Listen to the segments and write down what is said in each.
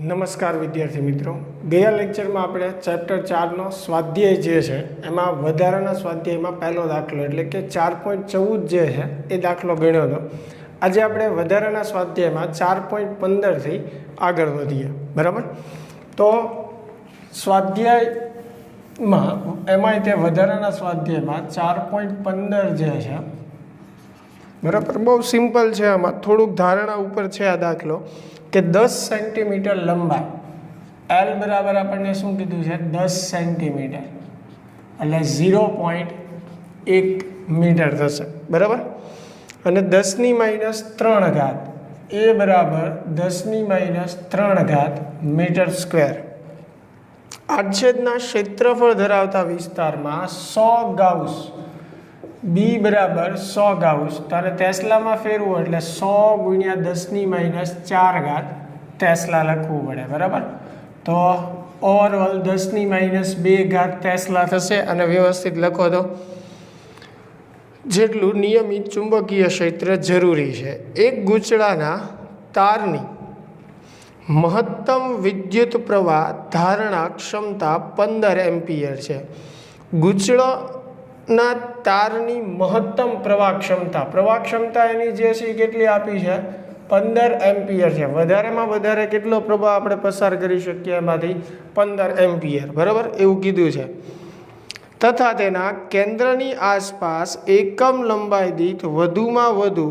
નમસ્કાર વિદ્યાર્થી મિત્રો, ગયા લેક્ચરમાં આપણે ચેપ્ટર 4નો સ્વાધ્યાય જે છે એમાં વધારાના સ્વાધ્યાયમાં પહેલો દાખલો એટલે કે 4.14 જે છે એ દાખલો ગણ્યો હતો. આજે આપણે વધારાના સ્વાધ્યાયમાં 4.15થી આગળ વધીએ. બરાબર, તો સ્વાધ્યાયમાં એમાંય તે વધારાના સ્વાધ્યાયમાં 4.15 જે છે, બરાબર, બહુ સિમ્પલ છે. આમાં થોડુંક ધારણા ઉપર છે આ દાખલો કે 10 સેન્ટીમીટર લંબાઈ, એલ બરાબર આપણને શું કીધું છે 10 સેન્ટીમીટર એટલે 0.1 મીટર થશે. બરાબર, અને 10⁻³ એ બરાબર 10⁻³ મીટર સ્ક્વેર. આડછેદના ક્ષેત્રફળ ધરાવતા વિસ્તારમાં 100 ગાઉસ, બી બરાબર 100 ગાઉસ, તારે ટેસ્લામાં ફેરવું એટલે 100 × 10⁻⁴ ટેસ્લા લખવું પડે. બરાબર, તો ઓવરઓલ 10⁻² ટેસ્લા થશે. અને વ્યવસ્થિત લખો તો જેટલું નિયમિત ચુંબકીય ક્ષેત્ર જરૂરી છે. એક ગૂંચળાના તારની મહત્તમ વિદ્યુત પ્રવાહ ધારણા ક્ષમતા 15 એમ્પિયર છે. ગૂંચળાના તારની મહત્તમ પ્રવાહ ક્ષમતા એની જે છે કેટલી આપી છે 15 એમ્પિયર છે. વધારેમાં વધારે કેટલો પ્રવાહ આપણે પસાર કરી શકીએ એમાંથી 15 એમ્પિયર. બરાબર, એવું કીધું છે. તથા તેના કેન્દ્રની આસપાસ એકમ લંબાઈ દીઠ વધુમાં વધુ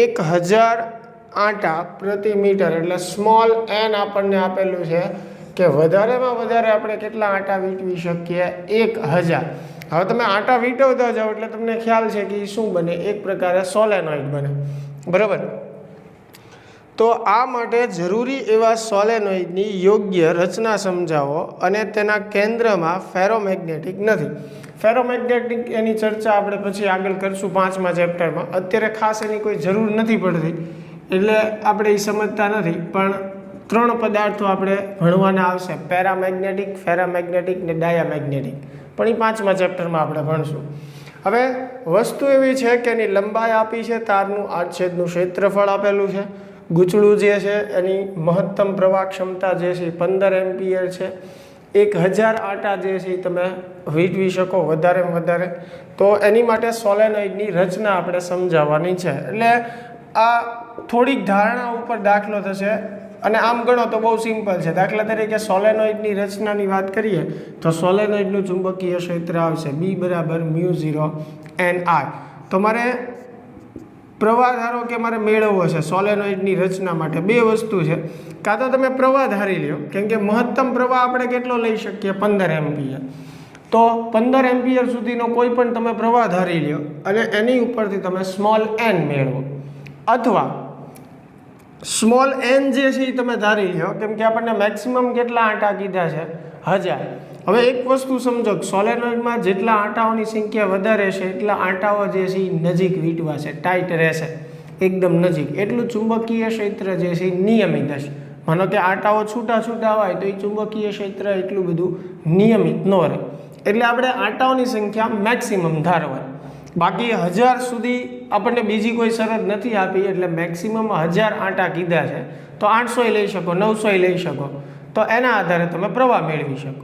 1000 આંટા પ્રતિ મીટર એટલે સ્મોલ એન આપણને આપેલું છે કે વધારેમાં વધારે આપણે કેટલા આંટા વીંટવી શકીએ 1000. હવે તમે આંટા વીંટવતા જાઓ એટલે તમને ખ્યાલ છે કે શું બને, એક પ્રકારે સોલેનોઇડ બને. બરાબર, તો આ માટે જરૂરી એવા સોલેનોઇડની યોગ્ય રચના સમજાવો. અને તેના કેન્દ્રમાં ફેરોમેગ્નેટિક નથી. ફેરોમેગ્નેટિક એની ચર્ચા આપણે પછી આગળ કરશું 5મા ચેપ્ટરમાં. અત્યારે ખાસ એની કોઈ જરૂર નથી પડતી એટલે આપણે એ સમજતા નથી, પણ 3 પદાર્થો આપણે ભણવાના આવશે: પેરામેગ્નેટિક, ફેરામેગ્નેટિક ને ડાયામેગ્નેટિક. પણ એ 5મા ચેપ્ટરમાં આપણે ભણશું. હવે વસ્તુ એવી છે કે એની લંબાઈ આપી છે, તારનું આડછેદનું ક્ષેત્રફળ આપેલું છે, ગૂંચળું જે છે એની મહત્તમ પ્રવાહ ક્ષમતા જે છે 15 એમ્પિયર છે, 1000 આંટા જે છે તમે વીંટવી શકો વધારેમાં વધારે. તો એની માટે સોલેનોઇડની રચના આપણે સમજાવવાની છે. એટલે આ થોડીક ધારણા ઉપર દાખલો થશે. અને આમ ગણો તો બહુ સિમ્પલ છે. દાખલા તરીકે સોલેનોઇડની રચનાની વાત કરીએ તો સોલેનોઇડનું ચુંબકીય ક્ષેત્ર આવશે બી બરાબર μ0 NI. તો મારે પ્રવાહ ધારો કે મારે મેળવવો છે સોલેનોઇડની રચના માટે. બે વસ્તુ છે, કાં તો તમે પ્રવાહ ધારી લો, કેમ કે મહત્તમ પ્રવાહ આપણે કેટલો લઈ શકીએ 15 એમ્પિયર. તો 15 એમ્પિયર સુધીનો કોઈ પણ તમે પ્રવાહ ધારી લો અને એની ઉપરથી તમે સ્મોલ એન મેળવો, અથવા સ્મોલ એન જે છે એ તમે ધારી લો, કેમ કે આપણને મેક્સિમમ કેટલા આંટા કીધા છે 1000. હવે એક વસ્તુ સમજો, સોલેનોઇડમાં જેટલા આંટાઓની સંખ્યા વધારે છે એટલા આંટાઓ જે છે એ નજીક વીંટવાશે, ટાઈટ રહેશે, એકદમ નજીક. એટલું ચુંબકીય ક્ષેત્ર જે છે એ નિયમિત હશે. માનો કે આંટાઓ છૂટા છૂટા હોય તો એ ચુંબકીય ક્ષેત્ર એટલું બધું નિયમિત ન રહે. એટલે આપણે આંટાઓની સંખ્યા મેક્સિમમ ધારવા. બાકી 1000 સુધી આપણને બીજી કોઈ શરત નથી આપી, એટલે મેક્સિમમ 1000 આંટા કીધા છે. તો 800 લઈ શકો, 900 લઈ શકો, તો એના આધારે તમે પ્રવાહ મેળવી શકો.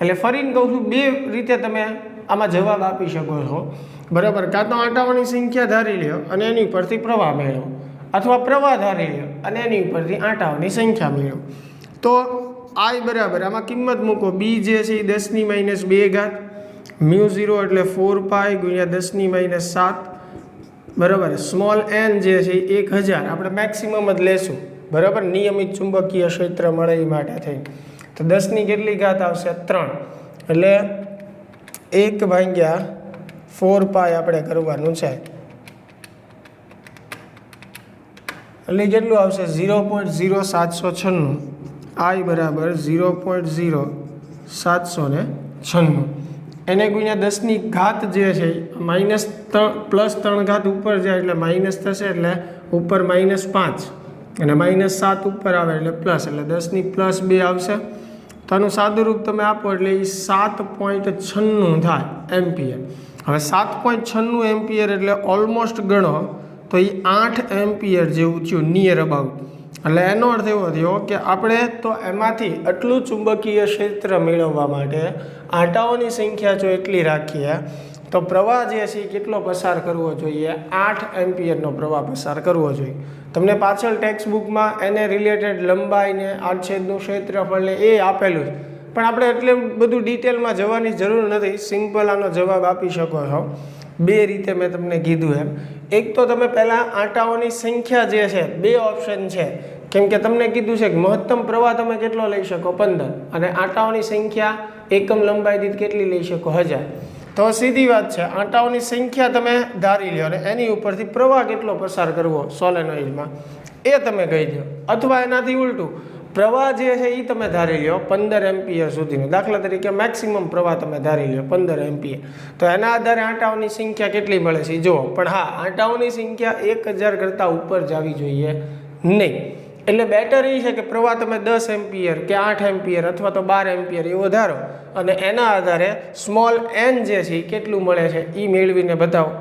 એટલે ફરીને કહું છું, બે રીતે તમે આમાં જવાબ આપી શકો છો. બરાબર, કાં તો આંટાઓની સંખ્યા ધારી લો અને એની ઉપરથી પ્રવાહ મેળવો, અથવા પ્રવાહ ધારી લો અને એની ઉપરથી આંટાઓની સંખ્યા મેળવો. તો આઈ બરાબર આમાં કિંમત મૂકો, બી જે છે એ 10⁻², μ0 એટલે 4π × 10⁻7. બરાબર, સ્મોલ એન જે છે એ 1000 આપણે મેક્સિમમ જ લેશું. બરાબર, નિયમિત ચુંબકીય ક્ષેત્ર મળે એ માટે થઈ. તો 10ની કેટલી ઘાત આવશે 3, એટલે 1/4π આપણે કરવાનું છે. એટલે કેટલું આવશે 0.0796. આઈ બરાબર 0.0796. એને ગુણ્યા 10ની ઘાત જે છે -3 ઉપર જાય એટલે માઇનસ થશે, એટલે ઉપર -5 અને -7 ઉપર આવે એટલે પ્લસ, એટલે 10ની +2 આવશે. તો આનું સાદુરૂપ તમે આપો એટલે એ 7.96 થાય એમ્પિયર. હવે 7.96 એમ્પિયર એટલે ઓલમોસ્ટ ગણો તો એ 8 એમ્પિયર જેવું થયું નિયર અબાઉટ. એટલે એનો અર્થ એવો થયો કે આપણે તો એમાંથી આટલું ચુંબકીય ક્ષેત્ર મેળવવા માટે આંટાઓની સંખ્યા જો એટલી રાખીએ તો પ્રવાહ જે છે એ કેટલો પસાર કરવો જોઈએ? 8 એમ્પિયરનો પ્રવાહ પસાર કરવો જોઈએ. તમને પાછળ ટેક્સ્ટ બુકમાં એને રિલેટેડ લંબાઈને આડછેદનું ક્ષેત્રફળને એ આપેલું છે, પણ આપણે એટલે બધું ડિટેલમાં જવાની જરૂર નથી. સિમ્પલ આનો જવાબ આપી શકો છો બે રીતે. મેં તમને કીધું એમ, એક તો તમે પહેલાં આંટાઓની સંખ્યા જે છે, બે ઓપ્શન છે, કેમ કે તમને કીધું છે કે મહત્તમ પ્રવાહ તમે કેટલો લઈ શકો? 15, અને આંટાઓની સંખ્યા એકમ લંબાઈ દીઠ કેટલી લઈ શકો? 1000. તો સીધી વાત છે, આંટાઓની સંખ્યા તમે ધારી લો અને એની ઉપરથી પ્રવાહ કેટલો પસાર કરવો સોલેનોઇડમાં એ તમે કહી દો. અથવા એનાથી ઉલટું, પ્રવાહ જે છે એ તમે ધારી લો 15 એમ્પિયર સુધીનો. દાખલા તરીકે મેક્સિમમ પ્રવાહ તમે ધારી લો 15 એમ્પિયર. તો એના આધારે આંટાઓની સંખ્યા કેટલી મળે છે જુઓ. પણ હા, આંટાઓની સંખ્યા 1000 કરતાં ઉપર જવી જોઈએ નહીં. એટલે બેટર એ છે કે પ્રવાહ તમે 10 એમ્પિયર કે 8 એમ્પિયર અથવા તો 12 એમ્પિયર એવો ધારો અને એના આધારે સ્મોલ એન જે છે એ કેટલું મળે છે એ મેળવીને બતાવો.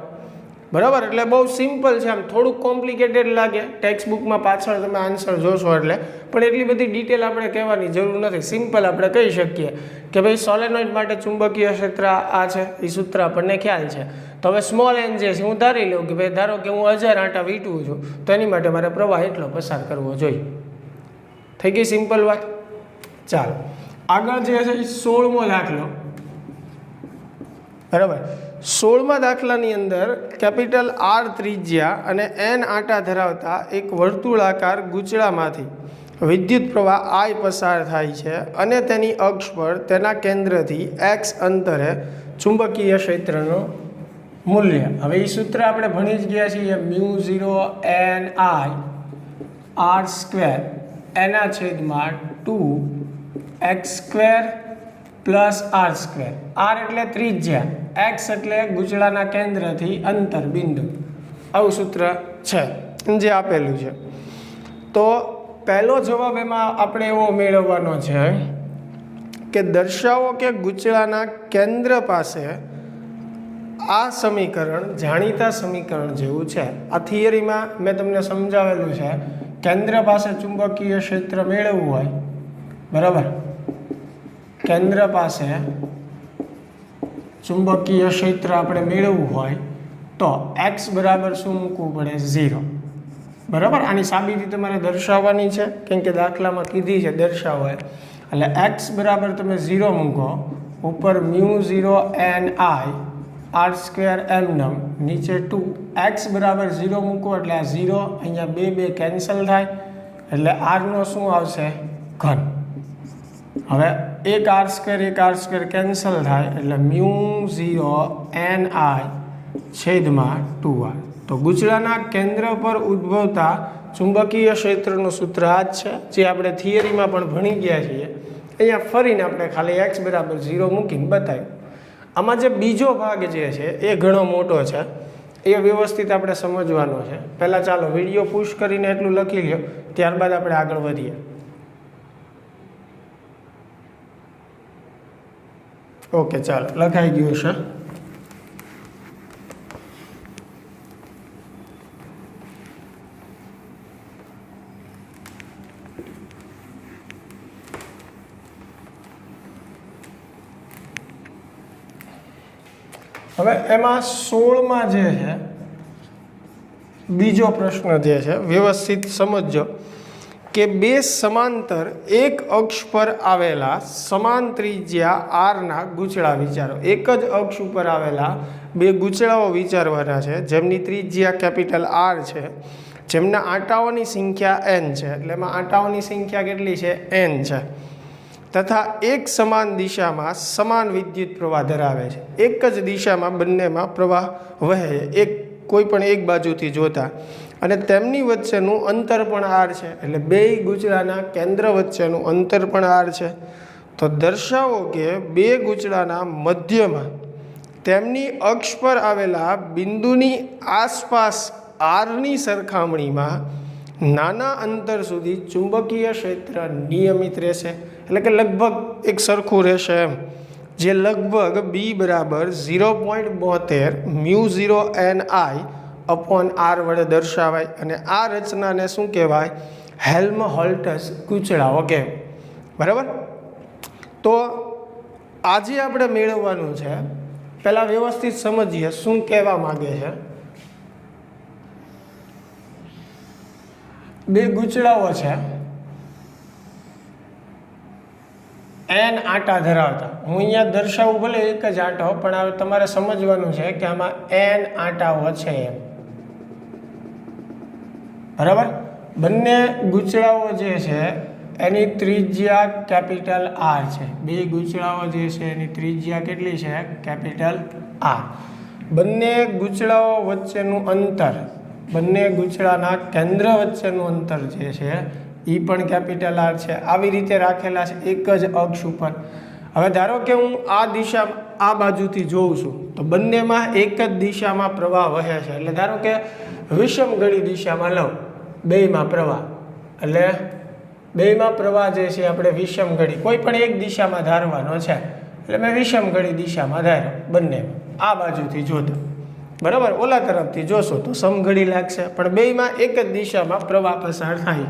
બરાબર? એટલે બહુ સિમ્પલ છે. આમ થોડુંક કોમ્પ્લિકેટેડ લાગે ટેક્સ્ટ બુકમાં પાછળ તમે આન્સર જોશો એટલે, પણ એટલી બધી ડિટેલ આપણે કહેવાની જરૂર નથી. સિમ્પલ આપણે કહી શકીએ કે ભાઈ સોલેનોઇડ માટે ચુંબકીય ક્ષેત્ર આ છે, એ સૂત્ર આપણને ખ્યાલ છે. તો હવે સ્મોલ એન જે છે હું ધારી લઉં કે ભાઈ ધારો કે હું 1000 આંટા વીંટું છું, તો એની માટે મારે પ્રવાહ એટલો પસાર કરવો જોઈએ. થઈ ગઈ સિમ્પલ વાત. ચાલો આગળ જે છે એ 16મો દાખલો. બરાબર? 16મા દાખલાની અંદર કેપિટલ R ત્રિજ્યા અને N આંટા ધરાવતા એક વર્તુળાકાર ગૂંચળામાંથી વિદ્યુત પ્રવાહ I પસાર થાય છે અને તેની અક્ષ પર તેના કેન્દ્રથી x અંતરે ચુંબકીય ક્ષેત્રનું મૂલ્ય. હવે એ સૂત્ર આપણે ભણી જ ગયા છીએ, μ0 N I R² (2x² + r²). r એટલે ત્રિજ્યા, x એટલે ગૂંચળાના કેન્દ્રથી અંતર બિંદુ. આવું સૂત્ર છે જે આપેલું છે. તો પહેલો જવાબ એમાં આપણે એવો મેળવવાનો છે કે દર્શાવો કે ગૂંચળાના કેન્દ્ર પાસે આ સમીકરણ જાણીતા સમીકરણ જેવું છે. આ થિયરીમાં મેં તમને સમજાવેલું છે. કેન્દ્ર પાસે ચુંબકીય ક્ષેત્ર મેળવવું હોય, બરાબર, કેન્દ્ર પાસે ચુંબકીય ક્ષેત્ર આપણે મેળવવું હોય તો x બરાબર શું મૂકવું પડે? 0. બરાબર? આની સાબિતી તમારે દર્શાવવાની છે, કેમ કે દાખલામાં કીધી છે દર્શાવો. એટલે x બરાબર તમે 0 મૂકો, ઉપર μ0 N I R²m નીચે 2. x બરાબર 0 મૂકો એટલે આ 0, અહીંયા 2 કેન્સલ થાય એટલે r નો શું આવશે? ઘન. હવે એક r² કેન્સલ થાય એટલે μ0 N I /2r. તો ગૂંચળાના કેન્દ્ર પર ઉદ્ભવતા ચુંબકીય ક્ષેત્રનું સૂત્ર આ જ છે, જે આપણે થિયરીમાં પણ ભણી ગયા છીએ. અહીંયા ફરીને આપણે ખાલી x બરાબર 0 મૂકીને બતાવ્યું. આમાં જે બીજો ભાગ જે છે એ ઘણો મોટો છે, એ વ્યવસ્થિત આપણે સમજવાનો છે. પહેલાં ચાલો વિડીયો પુશ કરીને એટલું લખી લ્યો, ત્યારબાદ આપણે આગળ વધીએ. ઓકે, ચાલો લખાઈ ગયું છે. હવે એમાં 16માં જે છે બીજો પ્રશ્ન જે છે વ્યવસ્થિત સમજો કે બે સમાંતર એક અક્ષ પર આવેલા સમાન ત્રિજ્યા r ગૂંચળા વિચારો. એક જ અક્ષ ઉપર આવેલા બે ગૂંચળાઓ વિચારવાના છે જેમની ત્રિજ્યા કેપિટલ R છે, જેમના આંટાઓની સંખ્યા n છે. એટલે એમાં આંટાઓની સંખ્યા કેટલી છે? n છે. તથા એક સમાન દિશામાં સમાન વિદ્યુત પ્રવાહ ધરાવે છે. એક જ દિશામાં બંનેમાં પ્રવાહ વહે, કોઈ પણ એક બાજુથી જોતા, અને તેમની વચ્ચેનું અંતર પણ r છે. એટલે બે ગૂંચળાના કેન્દ્ર વચ્ચેનું અંતર પણ r છે. તો દર્શાવો કે બે ગૂંચળાના મધ્યમાં તેમની અક્ષ પર આવેલા બિંદુની આસપાસ r ની સરખામણીમાં નાના અંતર સુધી ચુંબકીય ક્ષેત્ર નિયમિત રહેશે. એટલે કે લગભગ એક સરખું રહેશે એમ, જે લગભગ b બરાબર 0.72 μ0 N I / r વડે દર્શાવાય. અને આ રચનાને શું કહેવાય? હેલ્મહોલ્ટ્ઝ ગૂંચળાવો કહેવાય. બરાબર. તો આજે આપણે મેળવવાનું છે. પહેલાં વ્યવસ્થિત સમજીએ શું કહેવા માગે છે. બે ગૂંચળાઓ છે એન આંટા ધરાવતા. હું અહીંયા દર્શાવું ભલે એક જ આંટો, પણ હવે તમારે સમજવાનું છે કે આમાં એન આંટાઓ છે એમ. બરાબર. બંને ગૂંચળાઓ જે છે એની ત્રિજ્યા કેપિટલ આર છે. બે ગૂંચળાઓ જે છે એની ત્રિજ્યા કેટલી છે? Capital R. બંને ગૂંચળાઓ વચ્ચેનું અંતર, બંને ગૂંચળાના કેન્દ્ર વચ્ચેનું અંતર જે છે એ પણ કેપિટલ આર છે. આવી રીતે રાખેલા છે એક જ અક્ષ ઉપર. હવે ધારો કે હું આ દિશા આ બાજુથી જોઉં છું તો બંનેમાં એક જ દિશામાં પ્રવાહ વહે છે. એટલે ધારો કે વિષમઘડી દિશામાં લઉં બેયમાં પ્રવાહ, એટલે બેયમાં પ્રવાહ જે છે આપણે વિષમઘડી કોઈ પણ એક દિશામાં ધારવાનો છે. એટલે મેં વિષમઘડી દિશામાં ધાર્યો બંને આ બાજુથી જોતા. બરાબર. ઓલા તરફથી જોશો તો સમઘડી લાગશે, પણ બેયમાં એક જ દિશામાં પ્રવાહ પસાર થાય.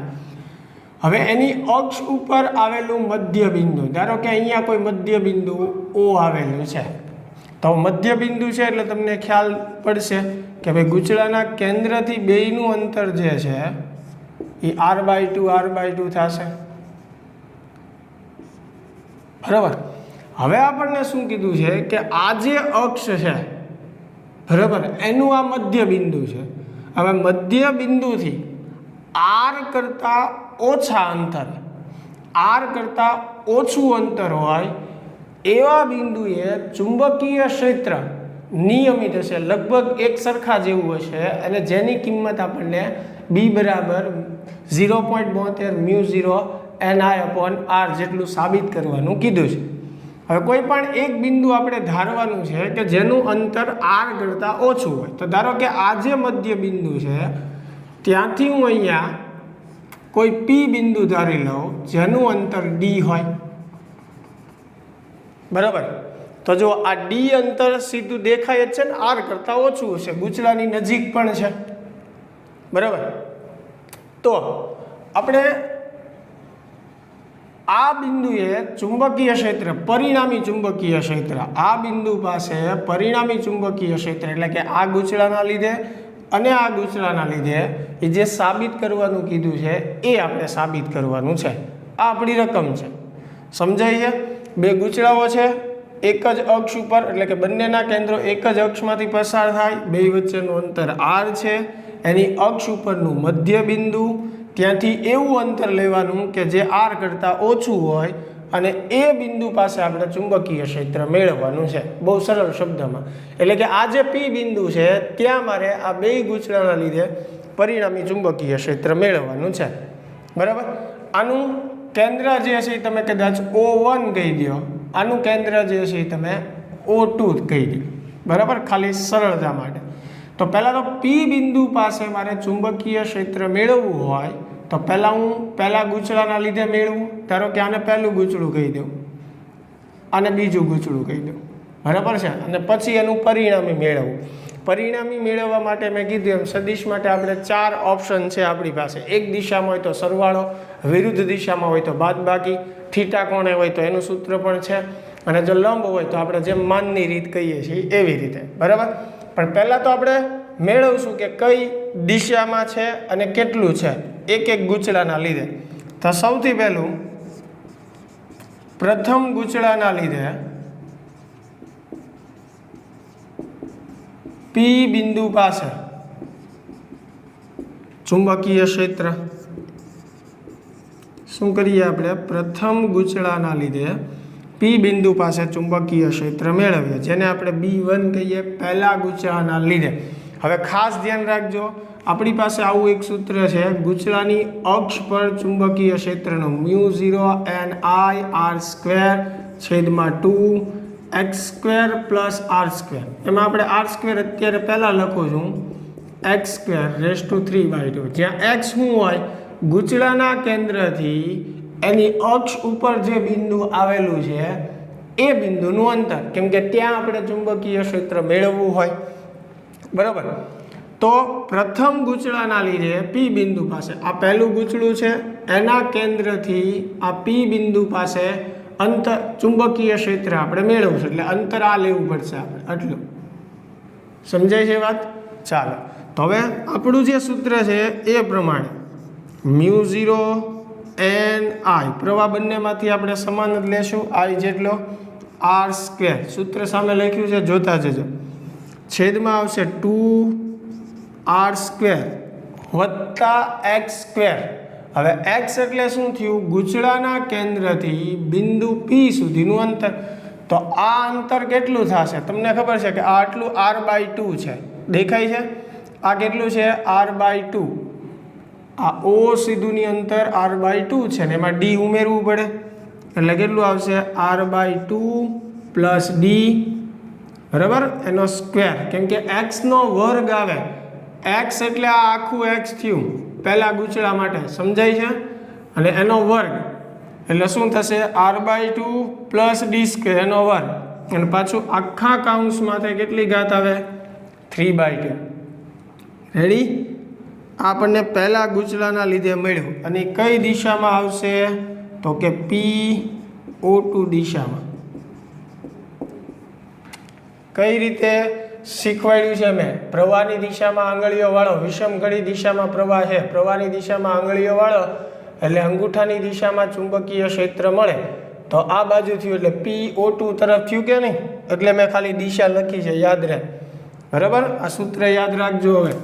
હવે એની અક્ષ ઉપર આવેલું મધ્ય બિંદુ, ધારો કે અહીંયા કોઈ મધ્ય બિંદુ ઓ આવેલું છે, તો મધ્ય બિંદુ છે એટલે તમને ખ્યાલ પડશે કે ભાઈ ગૂંચળાના કેન્દ્રથી બેયનું અંતર જે છે એ r/2 થશે. બરાબર. હવે આપણને શું કીધું છે કે આ જે અક્ષ છે, બરાબર, એનું આ મધ્ય બિંદુ છે. હવે મધ્ય બિંદુથી r કરતાં ઓછા અંતર, r કરતાં ઓછું અંતર હોય એવા બિંદુએ ચુંબકીય ક્ષેત્ર નિયમિત હશે, લગભગ એક સરખા જેવું હશે, અને જેની કિંમત આપણને b બરાબર 0.72 μ0 ni/r જેટલું સાબિત કરવાનું કીધું છે. હવે કોઈ પણ એક બિંદુ આપણે ધારવાનું છે કે જેનું અંતર r કરતાં ઓછું હોય. તો ધારો કે આ જે મધ્ય બિંદુ છે ત્યાંથી હું અહીંયા કોઈ p બિંદુ ધારી લઉં જેનું અંતર d હોય. બરાબર. તો જો આ d અંતર સીધું દેખાય જ છે ને, r કરતાં ઓછું હશે, ગૂંચળાની નજીક પણ છે. બરાબર. તો આપણે આ બિંદુએ ચુંબકીય ક્ષેત્ર, પરિણામી ચુંબકીય ક્ષેત્ર, આ બિંદુ પાસે પરિણામી ચુંબકીય ક્ષેત્ર એટલે કે આ ગૂંચળાના લીધે અને આ ગૂંચળાના લીધે એ જે સાબિત કરવાનું કીધું છે એ આપણે સાબિત કરવાનું છે. આ આપણી રકમ છે. સમજાય છે? બે ગૂંચળાઓ છે એક જ અક્ષ ઉપર, એટલે કે બંનેના કેન્દ્રો એક જ અક્ષમાંથી પસાર થાય, બે વચ્ચેનું અંતર r છે, એની અક્ષ ઉપરનું મધ્ય બિંદુ, ત્યાંથી એવું અંતર લેવાનું કે જે r કરતાં ઓછું હોય, અને એ બિંદુ પાસે આપણે ચુંબકીય ક્ષેત્ર મેળવવાનું છે. બહુ સરળ શબ્દમાં. એટલે કે આ જે p બિંદુ છે ત્યાં મારે આ બે ગૂંચળાના લીધે પરિણામી ચુંબકીય ક્ષેત્ર મેળવવાનું છે. બરાબર. આનું કેન્દ્ર જે છે એ તમે કદાચ O1 કહી દો, આનું કેન્દ્ર જે છે એ તમે O2 કહી દો. બરાબર. ખાલી સરળતા માટે. તો પહેલાં તો p બિંદુ પાસે મારે ચુંબકીય ક્ષેત્ર મેળવવું હોય તો પહેલાં ગૂંચળાના લીધે મેળવું. ધારો કે આને પહેલું ગૂંચળું કહી દઉં, આને બીજું ગૂંચળું કહી દઉં. બરાબર છે. અને પછી એનું પરિણામી મેળવવું. પરિણામી મેળવવા માટે મેં કીધું એમ સદિશ માટે આપણે 4 ઓપ્શન છે આપણી પાસે. એક દિશામાં હોય તો સરવાળો, વિરુદ્ધ દિશામાં હોય તો બાદબાકી, થીટા કોણે હોય તો એનું સૂત્ર પણ છે, અને જો લંબ હોય તો આપણે જેમ માનની રીત કહીએ છીએ એવી રીતે. બરાબર. પણ પહેલાં તો આપણે મેળવશું કે કઈ દિશામાં છે અને કેટલું છે એક એક ગૂંચળાના લીધે. તો સૌથી પહેલું પ્રથમ ગૂંચળાના લીધે p બિંદુ પાસે ચુંબકીય ક્ષેત્ર શું કરીએ આપણે? પ્રથમ ગૂંચળાના લીધે p બિંદુ પાસે ચુંબકીય ક્ષેત્ર મેળવીએ, જેને આપણે B1 કહીએ, પહેલા ગૂંચળાના લીધે. હવે ખાસ ધ્યાન રાખજો, આપણી પાસે આવું એક સૂત્ર છે, ગૂંચળાની અક્ષ પર ચુંબકીય ક્ષેત્રનો μ0 ni/r² x² + r². એમાં આપણે r² અત્યારે પહેલાં લખું છું x²⁵/2. જ્યાં x શું હોય? ગૂંચળાના કેન્દ્રથી એની અક્ષ ઉપર જે બિંદુ આવેલું છે એ બિંદુનું અંતર, કેમ કે ત્યાં આપણે ચુંબકીય ક્ષેત્ર મેળવવું હોય. બરાબર. તો પ્રથમ ગૂંચળાના લીધે પી બિંદુ પાસે, આ પહેલું ગૂંચળું છે, એના કેન્દ્રથી આ પી બિંદુ પાસે અંતર ચુંબકીય ક્ષેત્ર આપણે મેળવવું છે, એટલે અંતર આ લેવું પડશે આપણે આટલું. સમજાય છે વાત? ચાલો, તો હવે આપણું જે સૂત્ર છે એ પ્રમાણે μ0 n I, પ્રવાહ બંનેમાંથી આપણે સમાન જ લેશું, I જેટલો r², સૂત્ર સામે લખ્યું છે જોતા જજો, છેદમાં આવશે 2r² વત્તા x². હવે x એટલે શું થયું? ગૂંચળાના કેન્દ્રથી બિંદુ P સુધીનું અંતર. તો આ અંતર કેટલું થશે? તમને ખબર છે કે આ આટલું r/2 છે, દેખાય છે? આ કેટલું છે? r/2. આ O સીધુંની અંતર r/2 છે ને એમાં d ઉમેરવું પડે, એટલે કેટલું આવશે? r/2 પ્લસ d, બરાબર, એનો સ્ક્વેર, કેમ કે x નો વર્ગ આવે. x એટલે આ આખું x થયું પહેલા ગૂંચળા માટે, સમજાય છે? અને એનો વર્ગ એટલે શું થશે? r/2 પ્લસ d² એનો વર્ગ, અને પાછું આખા કાઉન્સમાં કેટલી ઘાત આવે? 3/2. રેડી? આપણને પહેલા ગૂંચળાના લીધે મળ્યું, અને કઈ દિશામાં આવશે? તો કે PO2 દિશામાં. કઈ રીતે શીખવાડ્યું છે મેં? પ્રવાહની દિશામાં આંગળીઓ વાળો, વિષમ ઘડી દિશામાં પ્રવાહ છે, પ્રવાહની દિશામાં આંગળીઓ વાળો એટલે અંગૂઠાની દિશામાં ચુંબકીય ક્ષેત્ર મળે. તો આ બાજુ થયું એટલે PO2 તરફ થયું કે નહીં? એટલે મેં ખાલી દિશા લખી છે, યાદ રહે, બરાબર? આ સૂત્ર યાદ રાખજો. હવે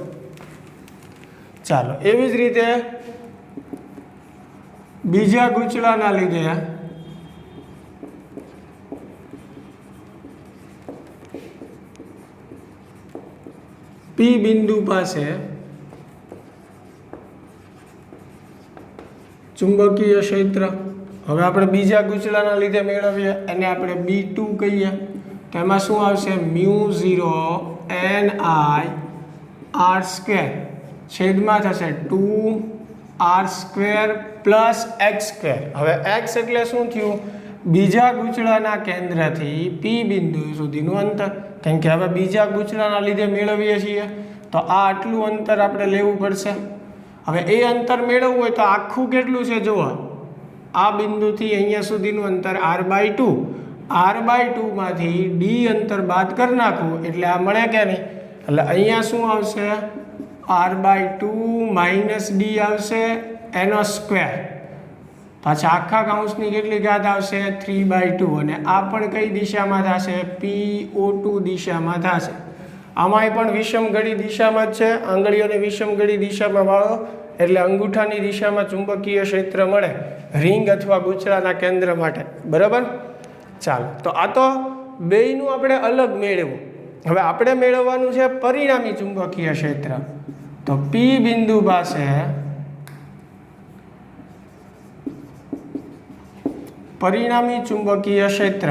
ચાલો, એવી જ રીતે બીજા ગૂંચળાના લીધે પી બિંદુ પાસે ચુંબકીય ક્ષેત્ર. હવે આપણે બીજા ગૂંચળાના લીધે મેળવીએ, એને આપણે B2 કહીએ. તો એમાં શું આવશે? μ0 n I r², છેદમાં થશે 2r² પ્લસ x². હવે x એટલે શું થયું? બીજા ગૂંચળાના કેન્દ્રથી પી બિંદુ સુધીનું અંતર, કેમ કે હવે બીજા ગૂંચળાના લીધે મેળવીએ છીએ તો આ આટલું અંતર આપણે લેવું પડશે. હવે એ અંતર મેળવવું હોય તો આખું કેટલું છે જુઓ, આ બિંદુથી અહીંયા સુધીનું અંતર r/2, r/2 માંથી d અંતર બાદ કરી નાખવું એટલે આ મળે કે નહીં? એટલે અહીંયા શું આવશે? r/2 માઇનસ d આવશે, એનો સ્ક્વેર, પાછા આખા કાઉન્સની કેટલી ઘાત આવશે? 3/2. અને આ પણ કઈ દિશામાં થશે? PO2 દિશામાં થશે. આમાંય પણ વિષમ ઘડી દિશામાં જ છે, આંગળીઓને વિષમ ઘડી દિશામાં વાળો એટલે અંગૂઠાની દિશામાં ચુંબકીય ક્ષેત્ર મળે રિંગ અથવા ગૂંચળાના કેન્દ્ર માટે, બરાબર? ચાલો, તો આ તો બેયનું આપણે અલગ મેળવવું. હવે આપણે મેળવવાનું છે પરિણામી ચુંબકીય ક્ષેત્ર. તો પી બિંદુ પાસે પરિણામી ચુંબકીય ક્ષેત્ર.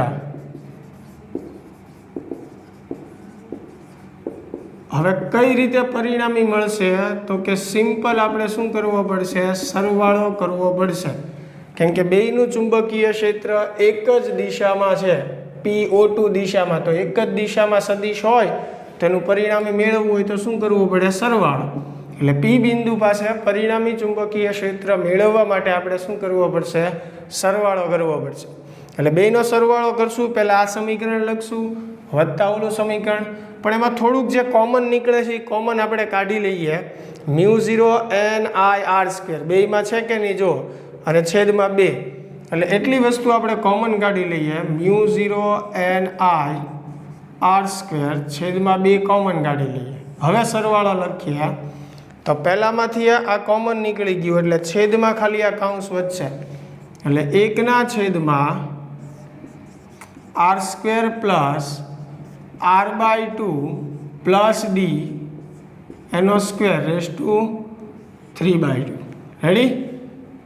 હવે કઈ રીતે પરિણામી મળશે? તો કે સિમ્પલ આપણે શું કરવો પડશે? સરવાળો કરવો પડશે, કેમ કે બેયનું ચુંબકીય ક્ષેત્ર એક જ દિશામાં છે, PO2 દિશામાં. તો એક જ દિશામાં સદિશ હોય તેનું પરિણામી મેળવવું હોય તો શું કરવું પડે? સરવાળો. એટલે પી બિંદુ પાસે પરિણામી ચુંબકીય ક્ષેત્ર મેળવવા માટે આપણે શું કરવો પડશે? સરવાળો કરવો પડશે. એટલે બેયનો સરવાળો કરશું, પહેલાં આ સમીકરણ લખશું વત્તા ઓલું સમીકરણ, પણ એમાં થોડુંક જે કોમન નીકળે છે એ કોમન આપણે કાઢી લઈએ. μ0 n I r², બેયમાં છે કે નહીં જો, અને છેદમાં 2, એટલે એટલી વસ્તુ આપણે કોમન કાઢી લઈએ. μ0 n I r² છેદમાં 2 કોમન કાઢી લઈએ. હવે સરવાળો લખીએ તો પહેલામાંથી આ કોમન નીકળી ગયું એટલે છેદમાં ખાલી આ કાઉન્સ વધશે, એટલે 1/છેદમાં r² plus r/2 plus d એનો સ્ક્વેર રેઝ ટુ 3/2. રેડી?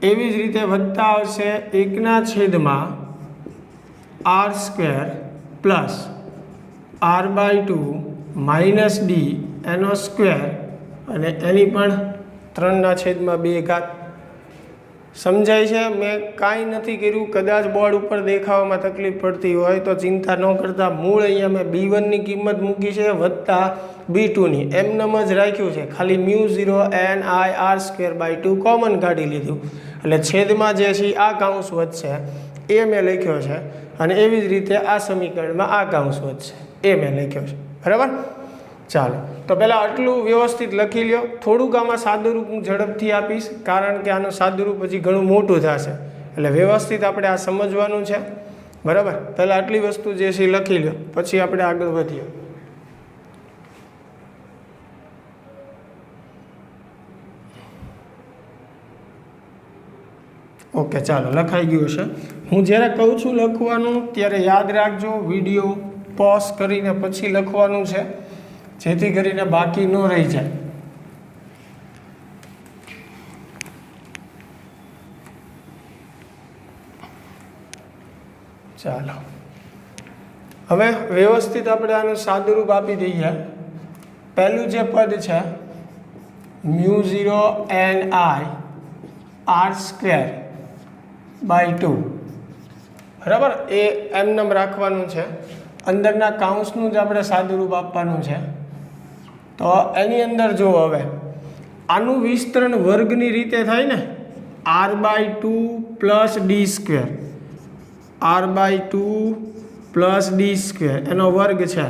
એવી જ રીતે વધતા આવશે 1/છેદમાં r² plus r/2 minus d એનો સ્ક્વેર, અને એની પણ 3/2 ઘાત. સમજાય છે? મેં કાંઈ નથી કર્યું. કદાચ બોર્ડ ઉપર દેખાવામાં તકલીફ પડતી હોય તો ચિંતા ન કરતા. મૂળ અહીંયા મેં B1ની કિંમત મૂકી છે વત્તા B2ની એમનેમ જ રાખ્યું છે. ખાલી μ0 NIR² 2 કોમન કાઢી લીધું એટલે છેદમાં જે છે આ કાઉન્સ વધશે એ મેં લખ્યો છે, અને એવી જ રીતે આ સમીકરણમાં આ કાઉન્સ વધશે એ મેં લખ્યો છે. બરાબર? ચાલો, તો પહેલાં આટલું વ્યવસ્થિત લખી લ્યો. થોડુંક આમાં સાદુરૂપ હું ઝડપથી આપીશ, કારણ કે આનું સાદુરૂપ હજી ઘણું મોટું થશે, એટલે વ્યવસ્થિત આપણે આ સમજવાનું છે. બરાબર? પહેલાં આટલી વસ્તુ જે છે એ લખી લ્યો, પછી આપણે આગળ વધીએ. ઓકે, ચાલો, લખાઈ ગયું છે. હું જ્યારે કહું છું લખવાનું ત્યારે યાદ રાખજો, વિડીયો પોઝ કરીને પછી લખવાનું છે, જેથી કરીને બાકી ન રહી જાય. ચાલો, હવે વ્યવસ્થિત આપણે આનું સાદુરૂપ આપી દઈએ. પહેલું જે પદ છે μ0 NIR²/2, બરાબર? એ એમનેમ રાખવાનું છે. અંદરના કાઉન્સનું જ આપણે સાદુરૂપ આપવાનું છે. તો એની અંદર જો હવે આનું વિસ્તરણ વર્ગની રીતે થાય ને, r/2 + d², r/2 + d² એનો વર્ગ છે.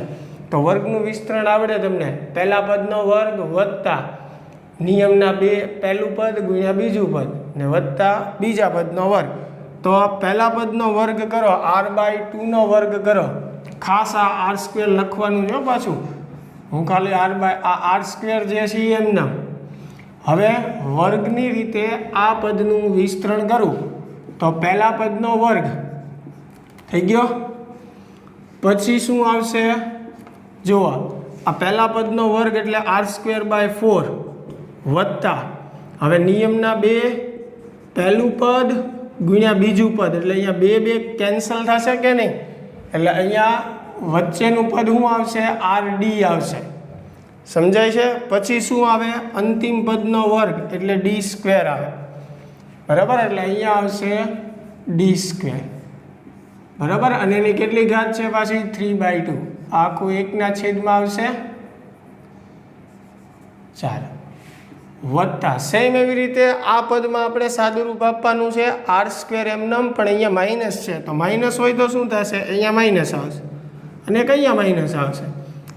તો વર્ગનું વિસ્તરણ આવડે તમને? પહેલા પદનો વર્ગ વત્તા નિયમના 2 પહેલું પદ ગુણ્યા બીજું પદ ને વત્તા બીજા પદનો વર્ગ. તો પહેલા પદનો વર્ગ કરો, r/2 નો વર્ગ કરો. ખાસ આ r² લખવાનું છે પાછું, હું ખાલી r² જે છે એમને. હવે વર્ગની રીતે આ પદનું વિસ્તરણ કરું તો પહેલા પદનો વર્ગ થઈ ગયો. પછી શું આવશે? જુઓ, આ પહેલા પદનો વર્ગ એટલે r²/4 વત્તા હવે નિયમના 2 પહેલું પદ ગુણ્યા બીજું પદ, એટલે અહીંયા 2 કેન્સલ થશે કે નહીં? એટલે અહીંયા વચ્ચેનું પદ શું આવશે? rd આવશે. સમજાય છે? પછી શું આવે? અંતિમ પદનો વર્ગ એટલે d² આવે. બરાબર? એટલે અહીંયા આવશે d². બરાબર? અને એની કેટલી ઘાત છે પાછી? 3/2. આખું 1ના છેદમાં આવશે. ચાલો, વત્તા સેમ એવી રીતે આ પદમાં આપણે સાદુરૂપ આપવાનું છે r² એમનેમ, પણ અહીંયા માઇનસ છે તો માઇનસ હોય તો શું થશે? અહીંયા માઇનસ આવશે અને કયા માઇનસ આવશે,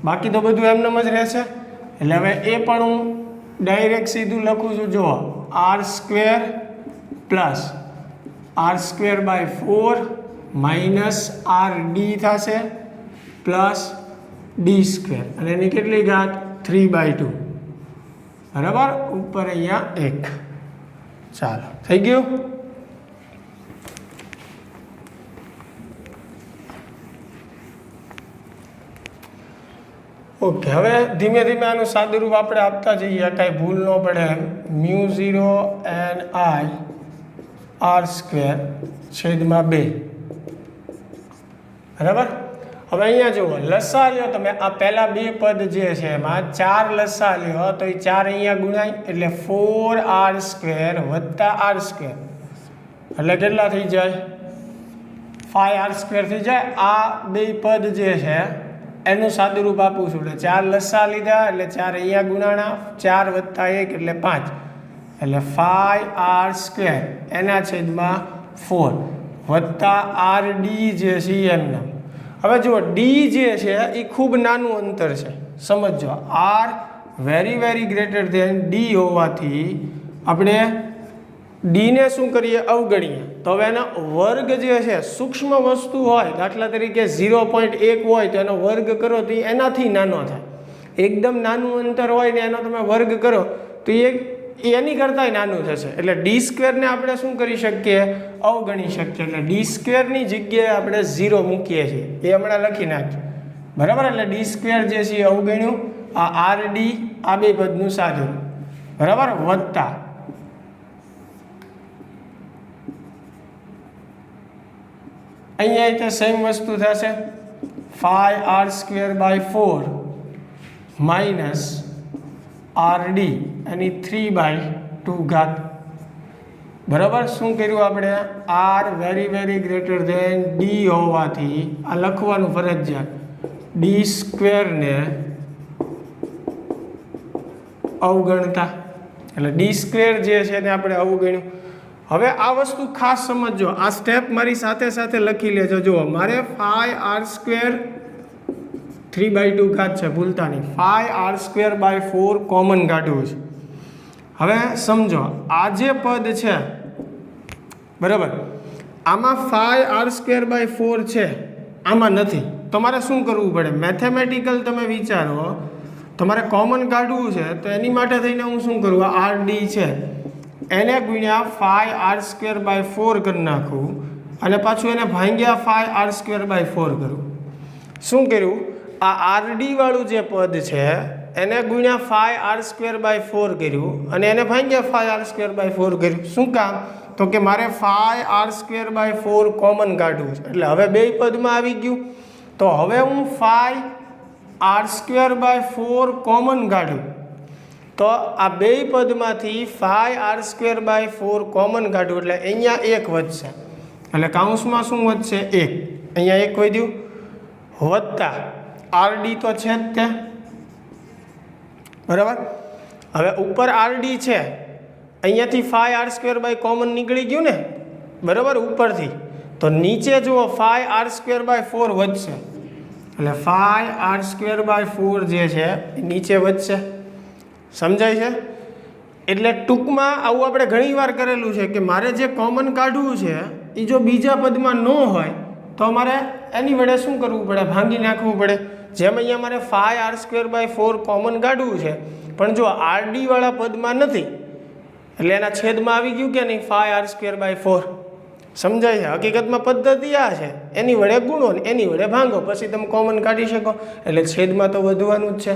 બાકી તો બધું એમનેમ જ રહેશે. એટલે હવે એ પણ હું ડાયરેક્ટ સીધું લખું છું. જુઓ, r² + r²/4 માઇનસ rd થશે પ્લસ d², અને એની કેટલી ઘાત? 3/2. બરાબર? ઉપર અહીંયા 1. ચાલો, થઈ ગયું. ઓકે, હવે ધીમે ધીમે આનું સાદુરૂપ આપણે આપતા જઈએ, કાંઈ ભૂલ ન પડે એમ. μ0 NIR²/2. બરાબર? હવે અહીંયા જુઓ, લસા લ્યો તમે. આ પહેલા 2 પદ જે છે એમાં 4 લસા લ્યો તો એ 4 અહીંયા ગુણાય એટલે 4r² વત્તા r², એટલે કેટલા થઈ જાય? 5r² થઈ જાય. આ 2 પદ જે છે એનું સાદુરૂપ આપું છું, એટલે 4 લસા લીધા એટલે 4 અહીંયા ગુણાણા, 4 વત્તા 1 એટલે 5, એટલે 5r² એના છેદમાં 4 વત્તા rd જે છે એમને. હવે જુઓ, ડી જે છે એ ખૂબ નાનું અંતર છે, સમજો. r very greater than D હોવાથી આપણે ડીને શું કરીએ? અવગણીએ. તો હવે એનો વર્ગ જે છે સૂક્ષ્મ વસ્તુ હોય, દાખલા તરીકે 0.1 હોય તો એનો વર્ગ કરો તો એનાથી નાનો થાય. એકદમ નાનું અંતર હોય ને એનો તમે વર્ગ કરો તો એની કરતાંય નાનું થશે. એટલે d² ને આપણે શું કરી શકીએ? અવગણી શકીએ. એટલે d² ની જગ્યાએ આપણે 0 મૂકીએ છીએ, એ હમણાં લખી નાખીએ. બરાબર? એટલે d² જે છે એ અવગણ્યું. આ rd આ 2 પદનું સાદુરૂપ. બરાબર? વત્તા અહીંયા સેમ વસ્તુ થશે, 5r²/4 માઇનસ rd એની 3/2 ઘાત. બરાબર. શું કર્યું આપણે? R very very greater than D હોવાથી આ લખવાનું ફરજિયાત, ડી સ્ક્વેરને અવગણતા, એટલે ડી સ્ક્વેર જે છે એને આપણે અવગણ્યું. હવે આ વસ્તુ ખાસ સમજજો, આ સ્ટેપ મારી સાથે સાથે લખી લેજો. જુઓ, મારે 5r² 3/2 ઘાત છે, ભૂલતા નહીં. 5r²/4 કોમન કાઢવું છે. હવે સમજો, આ જે પદ છે બરાબર, આમાં 5r²/4 છે, આમાં નથી. તમારે શું કરવું પડે? મેથેમેટિકલ તમે વિચારો, તમારે કોમન કાઢવું છે તો એની માટે થઈને હું શું કરું? આ rd છે એને ગુણ્યા 5r²/4 કરી નાખું અને પાછું એને ભાંગ્યા 5r²/4 કરું. શું કર્યું? આ rd વાળું જે પદ છે એને ગુણ્યા 5r²/4 કર્યું અને એને ભાંગ્યા 5r²/4 કર્યું. શું કામ? તો કે મારે 5r²/4 કોમન કાઢવું છે. એટલે હવે બે પદમાં આવી ગયું. તો હવે હું 5r²/4 કોમન કાઢું તો આ બે પદમાંથી 5r²/4 કોમન કાઢું એટલે અહીંયા 1 વધશે. એટલે કાઉન્સમાં શું વધશે? 1. અહીંયા 1 વધ્યું, વત્તા rd તો છે જ તે બરાબર. હવે ઉપર rd છે, અહીંયાથી 5r² કોમન નીકળી ગયું ને બરાબર ઉપરથી, તો નીચે જુઓ 5r²/4 વધશે. એટલે 5r²/4 જે છે એ નીચે વધશે. સમજાય છે? એટલે ટૂંકમાં આવું આપણે ઘણી વાર કરેલું છે કે મારે જે કોમન કાઢવું છે એ જો બીજા પદમાં ન હોય તો મારે એની વડે શું કરવું પડે? ભાંગી નાખવું પડે. જેમ અહીંયા મારે 5r²/4 કોમન કાઢવું છે પણ જો rd વાળા પદમાં નથી એટલે એના છેદમાં આવી ગયું કે નહીં? 5r²/4. સમજાય છે? હકીકતમાં પદ્ધતિ આ છે, એની વડે ગુણો ને એની વડે ભાંગો, પછી તમે કોમન કાઢી શકો. એટલે છેદમાં તો વધવાનું જ છે.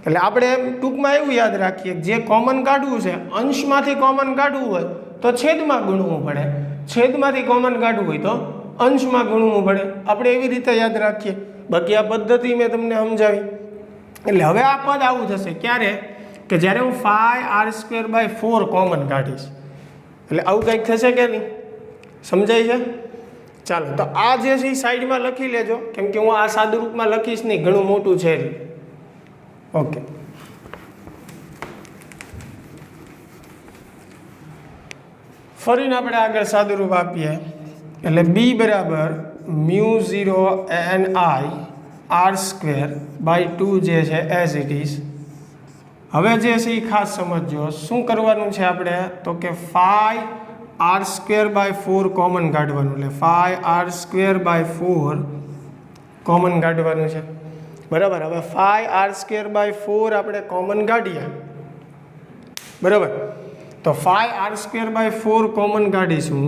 એટલે આપણે એમ ટૂંકમાં એવું યાદ રાખીએ કે જે કોમન કાઢવું છે, અંશમાંથી કોમન કાઢવું હોય તો છેદમાં ગુણવું પડે, છેદમાંથી કોમન કાઢવું હોય તો અંશમાં ગુણવું પડે. આપણે એવી રીતે યાદ રાખીએ. બાકી આ પદ્ધતિ મેં તમને સમજાવી. એટલે હવે આ પદ આવું થશે ક્યારે? કે જ્યારે હું 5r²/4 કોમન કાઢીશ. એટલે આવું કંઈક થશે કે નહીં? સમજાય છે? ચાલો, તો આ જે છે એ સાઈડમાં લખી લેજો, કેમ કે હું આ સાદુરૂપમાં લખીશ નહીં, ઘણું મોટું છે. ઓકે, ફરીને આપણે આગળ સાદુરૂપ આપીએ. એટલે b બરાબર μ0 ni r²/2 જે છે એઝ ઇટ ઇઝ. હવે જે છે એ ખાસ સમજો, શું કરવાનું છે આપણે? તો કે 5r²/4 કોમન કાઢવાનું. એટલે 5r²/4 કોમન કાઢવાનું છે બરાબર. હવે 5r²/4 આપણે કોમન કાઢીએ બરાબર. તો 5r²/4 કોમન કાઢીશું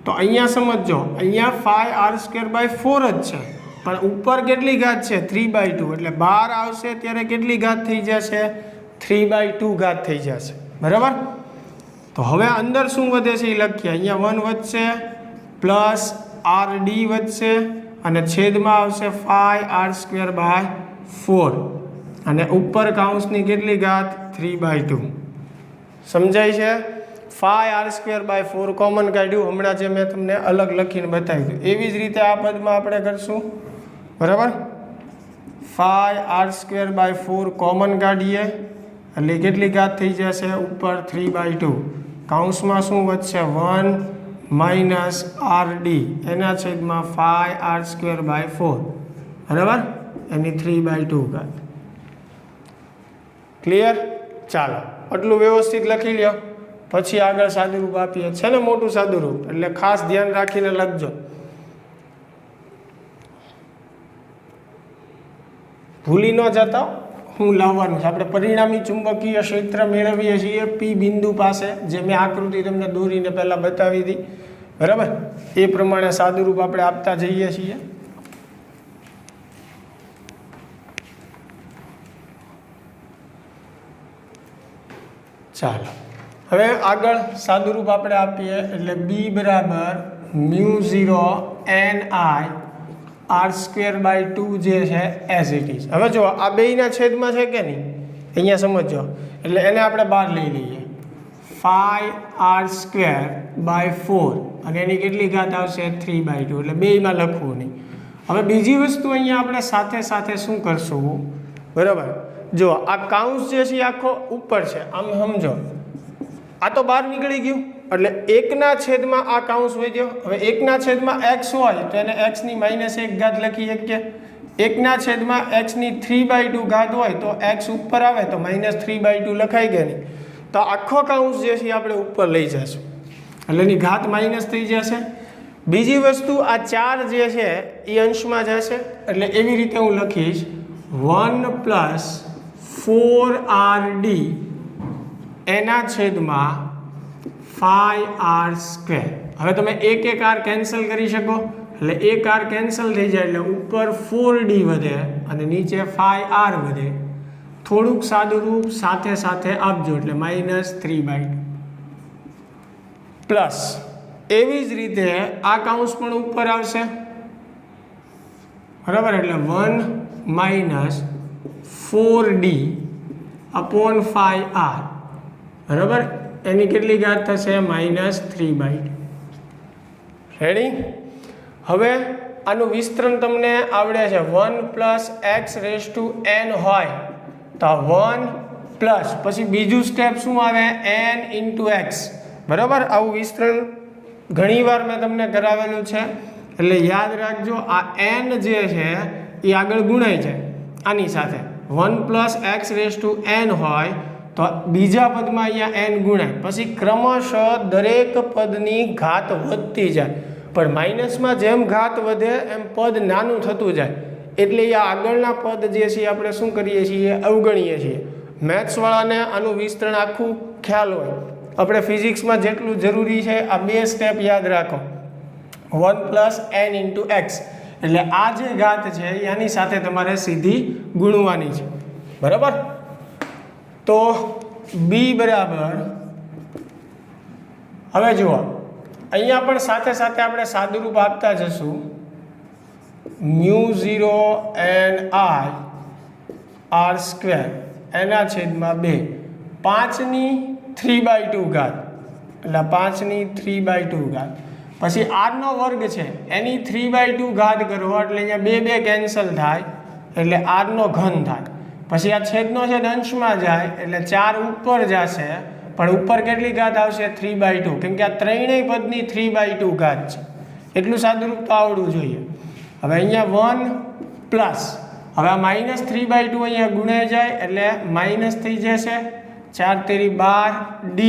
તો અહીંયા સમજો, અહીંયા 5r²/4 જ છે પણ ઉપર કેટલી ઘાત છે? 3/2. એટલે બહાર આવશે ત્યારે કેટલી ઘાત થઈ જશે? 3/2 ઘાત થઈ જશે બરાબર. તો હવે અંદર શું વધે છે એ લખીએ. અહીંયા 1 વધશે પ્લસ rd વધશે અને છેદમાં આવશે 5r²/4 અને ઉપર કાઉન્સની કેટલી ઘાત? 3/2. સમજાય છે? 5r²/4 કોમન કાઢ્યું હમણાં જે મેં તમને અલગ લખીને બતાવ્યું. એવી જ રીતે આ પદમાં આપણે કરશું બરાબર. 5r²/4 કોમન કાઢીએ એટલે કેટલી ઘાત થઈ જશે? ઉપર 3/2. કાઉન્સમાં શું વધશે? 1 માઇનસ rd એના છેદમાં 5r²/4 બરાબર, એની 3/2 ઘાત. ક્લિયર? ચાલો, આટલું વ્યવસ્થિત લખી લ્યો. પછી આગળ સાદુરૂપ આપીએ. છે ને મોટું સાદુરૂપ, એટલે ખાસ ધ્યાન રાખીને લખજો. ભૂલી ન જતા હું લાવવાનું છે. આપણે પરિણામી ચુંબકીય ક્ષેત્ર મેળવીએ છીએ પી બિંદુ પાસે, જે મેં આકૃતિ તમને દોરીને પહેલાં બતાવી હતી બરાબર. એ પ્રમાણે સાદુરૂપ આપણે આપતા જઈએ છીએ. ચાલો, હવે આગળ સાદુરૂપ આપણે આપીએ. એટલે b બરાબર μ0 ni r²/2 જે છે એઝ ઇટ ઇઝ. હવે જો આ બેયના છેદમાં છે કે નહીં? અહીંયા સમજો, એટલે એને આપણે બહાર લઈ લઈએ. 5r²/4 અને એની કેટલી ઘાત આવશે 3/2 એટલે બેયમાં લખવું નહીં. હવે બીજી વસ્તુ અહીંયા આપણે સાથે સાથે શું કરશું બરાબર જો આ કાઉન્સ જે છે આખો ઉપર છે આમ સમજો આ તો બહાર નીકળી ગયું એટલે 1/છેદમાં આ કાઉન્સ વધ્યો. હવે 1/છેદમાં x હોય તો એને x ની -1 ઘાત લખી શકીએ. 1/છેદમાં x ની 3/2 ઘાત હોય તો x ઉપર આવે તો -3/2 લખાઈ ગયા નહીં. તો આખો કાઉન્સ જે છે આપણે ઉપર લઈ જશું એટલે એની ઘાત માઇનસ થઈ જશે. બીજી વસ્તુ આ 4 જે છે એ અંશમાં જશે એટલે એવી રીતે હું લખીશ 1 + 4rd એના છેદમાં 5r². હવે તમે એક r કેન્સલ કરી શકો એટલે એક r કેન્સલ થઈ જાય એટલે ઉપર 4d વધે અને નીચે 5r વધે. થોડુંક સાદું રૂપ સાથે સાથે આપજો એટલે -3/2 પ્લસ એવી જ રીતે આ કાઉન્સ પણ ઉપર આવશે બરાબર એટલે 1 - 4d / 5r બરાબર એની કેટલી ઘાત થશે -3/2. રેડી. હવે આનું વિસ્તરણ તમને આવડે છે 1 + x⁻n હોય તો 1 પ્લસ પછી બીજું સ્ટેપ શું આવે n × x બરાબર. આવું વિસ્તરણ ઘણીવાર મેં તમને કરાવેલું છે એટલે યાદ રાખજો આ n જે છે એ આગળ ગુણાય છે આની સાથે 1 + x⁻n હોય તો બીજા પદમાં અહીંયા n ગુણાય પછી ક્રમશઃ દરેક પદની ઘાત વધતી જાય પણ માઇનસમાં જેમ ઘાત વધે એમ પદ નાનું થતું જાય એટલે આ આગળના પદ જે છે આપણે શું કરીએ છીએ અવગણીએ છીએ. મેથ્સવાળાને આનું વિસ્તરણ આખું ખ્યાલ હોય. આપણે ફિઝિક્સમાં જેટલું જરૂરી છે આ બે સ્ટેપ યાદ રાખો 1 + n × x એટલે આ જે ઘાત છે એની સાથે તમારે સીધી ગુણવાની છે બરાબર. તો b બરાબર હવે જુઓ અહીંયા પણ સાથે સાથે આપણે સાદું રૂપ આપતા જશું μ0 ni r² એના છેદમાં 2 5ની 3/2 ઘાત એટલે 5ની 3/2 ઘાત પછી r નો વર્ગ છે એની 3/2 ઘાત કરો એટલે અહીંયા 2 કેન્સલ થાય એટલે r નો ઘન થાય. પછી આ છેદનો છેદ અંશમાં જાય એટલે 4 ઉપર જશે પણ ઉપર કેટલી ઘાત આવશે 3/2 કેમ કે આ ત્રણેય પદની 3/2 ઘાત છે. એટલું સાદું રૂપ તો આવડવું જોઈએ. હવે અહીંયા 1 પ્લસ હવે આ -3/2 અહીંયા ગુણાઈ જાય એટલે માઇનસ થઈ જશે 4 તેરી 12d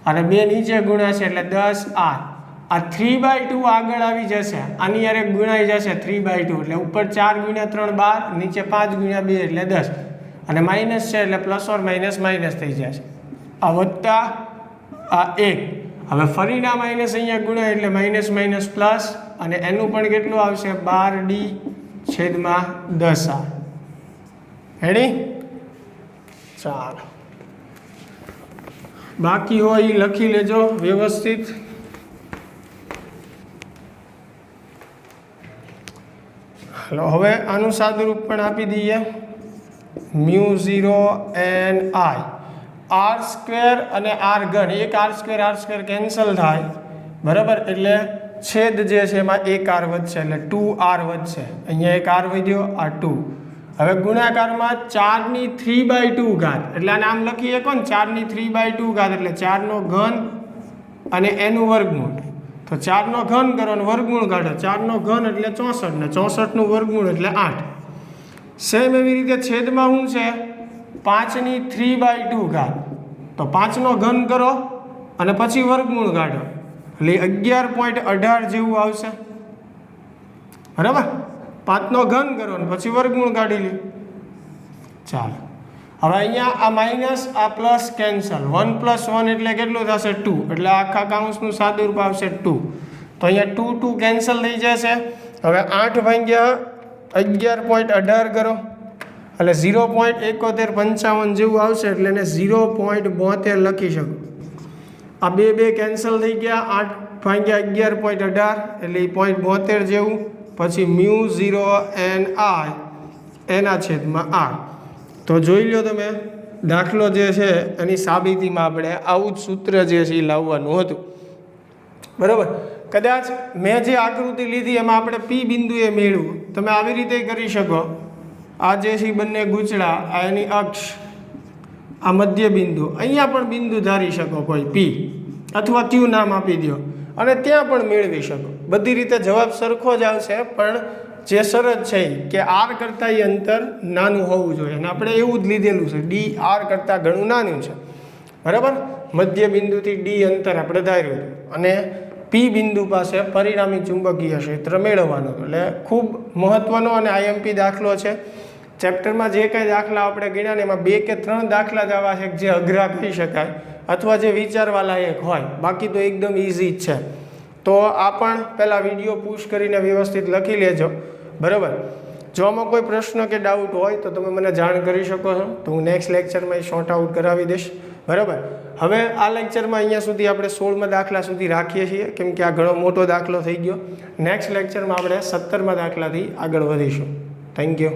અને 2 નીચે ગુણાશે એટલે 10r. આ 3/2 આગળ આવી જશે આની યારે ગુણાઈ જશે 3/2 એટલે ઉપર 4 × 3 12 નીચે 5 × 2 એટલે 10 અને માઇનસ છે એટલે પ્લસ ઓર માઇનસ થઈ જશે. આ વત્તા આ 1 હવે ફરીના માઇનસ અહીંયા ગુણાય એટલે માઇનસ પ્લસ અને એનું પણ કેટલું આવશે 12d/10r. રેડી. ચાલો બાકી હોય એ લખી લેજો વ્યવસ્થિત. હલો હવે આનું સાદું રૂપ પણ આપી દઈએ μ0 ni r² અને r³ એક r² કેન્સલ થાય બરાબર એટલે છેદ જે છે એમાં એક r વધશે એટલે 2r વધશે. અહીંયા એક r વધ્યો આ 2. હવે ગુણાકારમાં 4ની 3/2 ઘાત એટલે આને આમ લખીએ કોણ 4ની 3/2 ઘાત એટલે 4 નો ઘન અને એનું વર્ગમૂળ તો 4 નો ઘન કરો અને વર્ગમૂળ કાઢો 4 નો ઘન એટલે 64 ને 64 નું વર્ગમૂળ એટલે 8. સેમ એવી રીતે છેદમાં શું છે 5ની 3/2 ઘાત તો 5 નો ઘન કરો અને પછી વર્ગમૂળ કાઢો એટલે 11.18 જેવું આવશે બરાબર. 5 નો ઘન કરો અને પછી વર્ગમૂળ કાઢી લે. ચાલો હવે અહીંયા આ માઇનસ આ પ્લસ કેન્સલ 1 + 1 એટલે કેટલું થશે 2 એટલે આખા કાઉન્સનું સાદું રૂપ આવશે 2 તો અહીંયા 2 કેન્સલ થઈ જશે. હવે 8 ભાગ્યા 11.18 કરો એટલે 0.7155 જેવું આવશે એટલે એને 0.72 લખી શકો. આ બે કેન્સલ થઈ ગયા 8 ભાગ્યા 11.18 એટલે 0.72 જેવું. પછી μ0 ni એના છેદમાં r તો જોઈ લો તમે દાખલો જે છે એની સાબિતીમાં આપણે આવું જ સૂત્ર જે છે એ લાવવાનું હતું, બરાબર. કદાચ મેં જે આકૃતિ લીધી એમાં આપણે પી બિંદુએ મેળવું, તમે આવી રીતે કરી શકો. આ જે છે બંને ગૂંચળા, આ એની અક્ષ, આ મધ્ય બિંદુ, અહીંયા પણ બિંદુ ધારી શકો કોઈ પી અથવા ક્યુ નામ આપી દો અને ત્યાં પણ મેળવી શકો. બધી રીતે જવાબ સરખો જ આવશે, પણ જે શરત છે કે આર કરતાં એ અંતર નાનું હોવું જોઈએ અને આપણે એવું જ લીધેલું છે, ડી આર કરતાં ઘણું નાનું છે, બરાબર. મધ્ય બિંદુથી ડી અંતર આપણે ધાર્યું અને પી બિંદુ પાસે પરિણામી ચુંબકીય ક્ષેત્ર મેળવવાનું. એટલે ખૂબ મહત્ત્વનો અને આઈએમપી દાખલો છે. ચેપ્ટરમાં જે કંઈ દાખલા આપણે ગણ્યા ને એમાં 2 કે 3 દાખલા જ આવા છે જે અઘરા કહી શકાય અથવા જે વિચારવા લાયક હોય, બાકી તો એકદમ ઇઝી જ છે. તો આ પણ પહેલાં વિડીયો પુશ કરીને વ્યવસ્થિત લખી લેજો, બરાબર. જો આમાં કોઈ પ્રશ્ન કે ડાઉટ હોય તો તમે મને જાણ કરી શકો છો, તો હું નેક્સ્ટ લેક્ચરમાં એ શોર્ટ આઉટ કરાવી દઈશ, બરાબર. હવે આ લેક્ચરમાં અહીંયા સુધી આપણે 16મા દાખલા સુધી રાખીએ છીએ, કેમ કે આ ઘણો મોટો દાખલો થઈ ગયો. નેક્સ્ટ લેક્ચરમાં આપણે 17મા દાખલાથી આગળ વધીશું. Thank you.